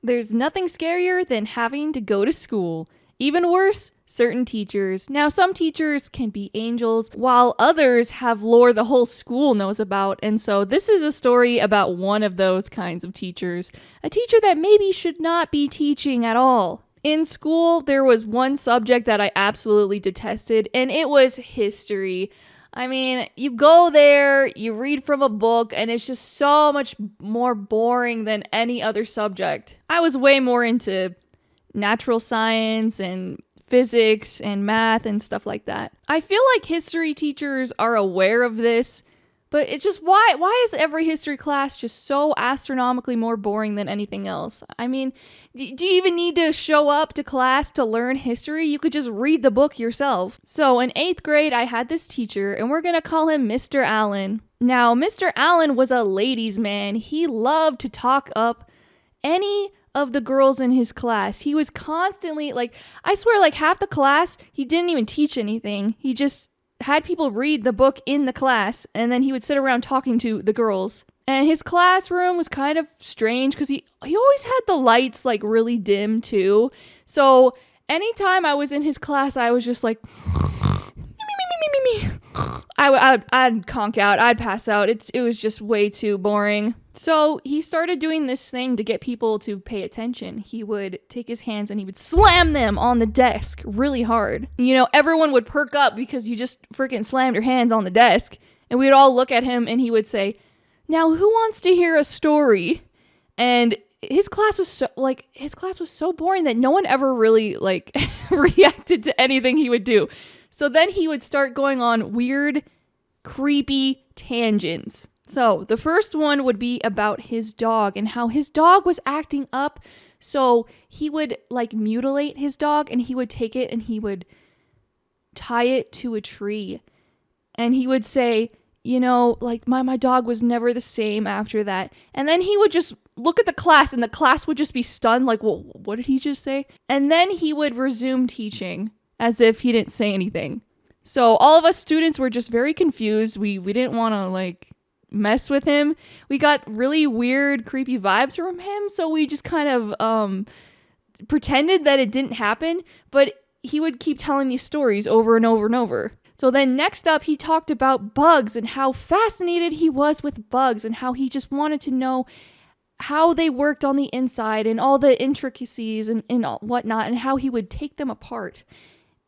There's nothing scarier than having to go to school. Even worse, certain teachers. Now, some teachers can be angels, while others have lore the whole school knows about. And so this is a story about one of those kinds of teachers. A teacher that maybe should not be teaching at all. In school, there was one subject that I absolutely detested, and it was history. I mean, you go there, you read from a book, and it's just so much more boring than any other subject. I was way more into natural science and physics and math and stuff like that. I feel like history teachers are aware of this, but it's just why is every history class just so astronomically more boring than anything else? I mean, do you even need to show up to class to learn history? You could just read the book yourself. So in 8th grade, I had this teacher, and we're gonna call him Mr. Allen. Now, Mr. Allen was a ladies' man. He loved to talk up any of the girls in his class. He was constantly, I swear, half the class, he didn't even teach anything. He just had people read the book in the class, and then he would sit around talking to the girls. And his classroom was kind of strange because he always had the lights really dim too. So anytime I was in his class, I was just like, me. I'd conk out. I'd pass out. It was just way too boring. So he started doing this thing to get people to pay attention. He would take his hands and he would slam them on the desk really hard. Everyone would perk up because you just freaking slammed your hands on the desk. And we'd all look at him and he would say, "Now, who wants to hear a story?" And his class was so boring that no one ever really reacted to anything he would do. So then he would start going on weird, creepy tangents. So the first one would be about his dog and how his dog was acting up. So he would mutilate his dog, and he would take it and he would tie it to a tree. And he would say, my dog was never the same after that. And then he would just look at the class, and the class would just be stunned, well, what did he just say? And then he would resume teaching as if he didn't say anything. So all of us students were just very confused. We didn't want to mess with him. We got really weird, creepy vibes from him, so we just kind of pretended that it didn't happen, but he would keep telling these stories over and over and over. So then next up, he talked about bugs and how fascinated he was with bugs and how he just wanted to know how they worked on the inside and all the intricacies and whatnot, and how he would take them apart.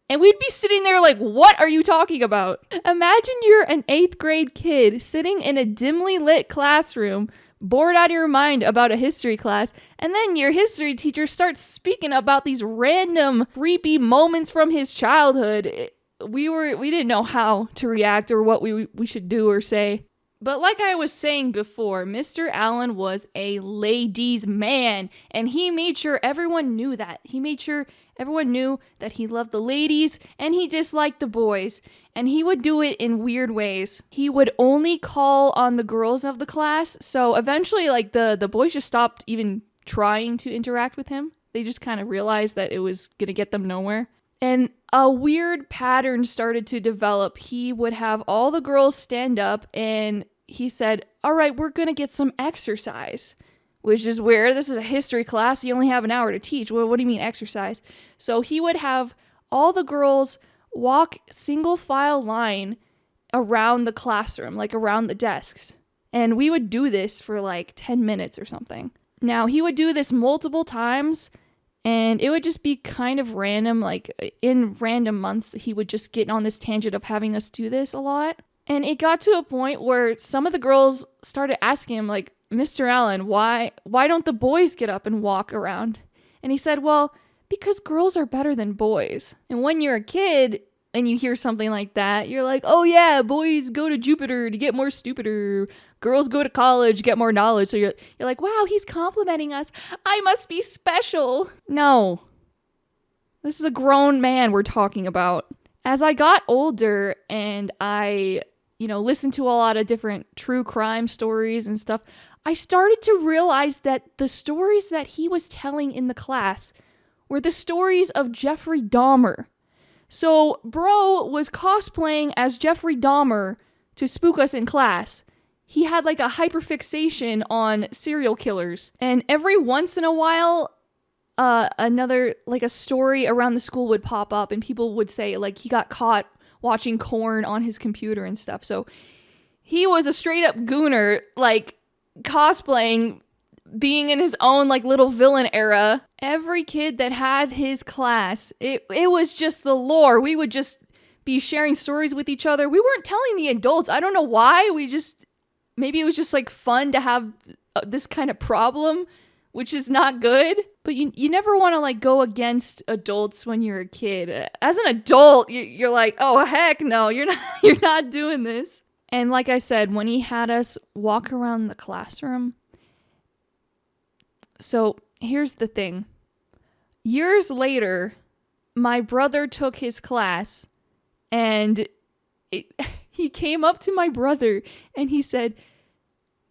And we'd be sitting there what are you talking about? Imagine you're an 8th grade kid sitting in a dimly lit classroom, bored out of your mind about a history class, and then your history teacher starts speaking about these random creepy moments from his childhood. We didn't know how to react or what we should do or say. But like I was saying before, Mr. Allen was a ladies' man, and he made sure everyone knew that. He made sure everyone knew that he loved the ladies and he disliked the boys, and he would do it in weird ways. He would only call on the girls of the class, so eventually the boys just stopped even trying to interact with him. They just kind of realized that it was going to get them nowhere. And a weird pattern started to develop. He would have all the girls stand up, and he said, "All right, we're going to get some exercise," which is weird. This is a history class. You only have an hour to teach. Well, what do you mean exercise? So he would have all the girls walk single file line around the classroom, around the desks. And we would do this for 10 minutes or something. Now, he would do this multiple times, and it would just be kind of random. In random months, he would just get on this tangent of having us do this a lot. And it got to a point where some of the girls started asking him, "Mr. Allen, why don't the boys get up and walk around?" And he said, "Well, because girls are better than boys." And when you're a kid and you hear something like that, you're like, "Oh yeah, boys go to Jupiter to get more stupider. Girls go to college to get more knowledge." So you're like, "Wow, he's complimenting us. I must be special." No. This is a grown man we're talking about. As I got older and I, listened to a lot of different true crime stories and stuff, I started to realize that the stories that he was telling in the class were the stories of Jeffrey Dahmer. So, bro was cosplaying as Jeffrey Dahmer to spook us in class. he had like a hyperfixation on serial killers. And every once in a while, another, like a story around the school would pop up and people would say like he got caught watching porn on his computer and stuff. So he was a straight up gooner, like cosplaying, being in his own like little villain era. Every kid that had his class, it was just the lore. We would just be sharing stories with each other. We weren't telling the adults. I don't know why. Maybe it was just like fun to have this kind of problem, which is not good. But you never want to like go against adults when you're a kid. As an adult, you're like, oh heck no, you're not doing this. And like I said, when he had us walk around the classroom. So here's the thing. Years later, my brother took his class and he came up to my brother and he said,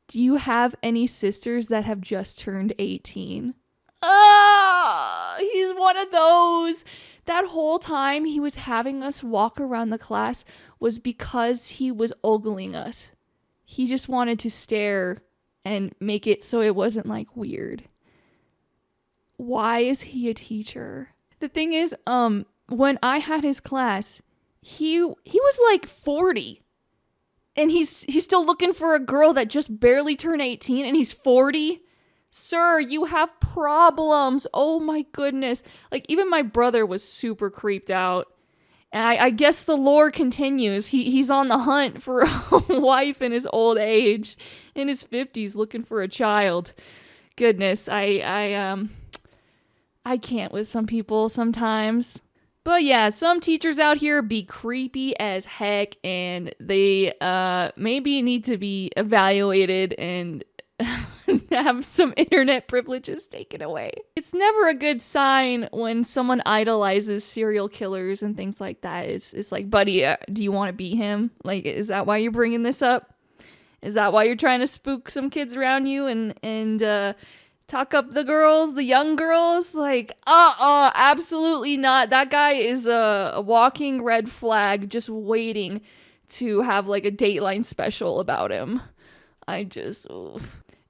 "Do you have any sisters that have just turned 18? Ah, he's one of those. That whole time he was having us walk around the class was because he was ogling us. He just wanted to stare and make it so it wasn't like weird. Why is he a teacher? The thing is, when I had his class, he was like 40. And he's still looking for a girl that just barely turned 18 and he's 40. Sir, you have problems. Oh my goodness. Like even my brother was super creeped out. And I guess the lore continues. He's on the hunt for a wife in his old age, in his 50s, looking for a child. Goodness, I can't with some people sometimes. But yeah, some teachers out here be creepy as heck, and they maybe need to be evaluated and have some internet privileges taken away. It's never a good sign when someone idolizes serial killers and things like that. It's like, buddy, do you want to be him? Like, is that why you're bringing this up? Is that why you're trying to spook some kids around you and talk up the girls, the young girls? Like, absolutely not. That guy is a walking red flag just waiting to have like a Dateline special about him.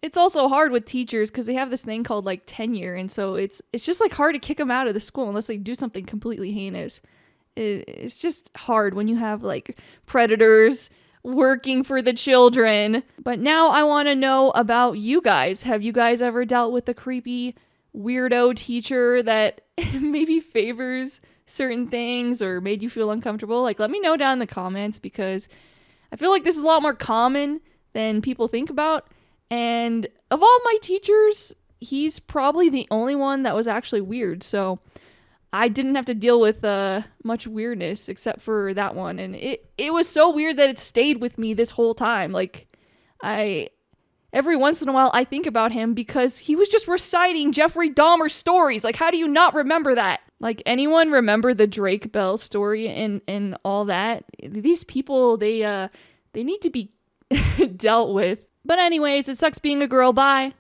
It's also hard with teachers because they have this thing called like tenure, and so it's just like hard to kick them out of the school unless they do something completely heinous. It's just hard when you have like predators working for the children. But now I want to know about you guys. Have you guys ever dealt with a creepy weirdo teacher that maybe favors certain things or made you feel uncomfortable? Like, let me know down in the comments because I feel like this is a lot more common than people think about. And of all my teachers, he's probably the only one that was actually weird. So I didn't have to deal with much weirdness except for that one. And it was so weird that it stayed with me this whole time. Like, every once in a while I think about him because he was just reciting Jeffrey Dahmer stories. Like, how do you not remember that? Like, anyone remember the Drake Bell story and all that? These people, they need to be dealt with. But anyways, it sucks being a girl. Bye.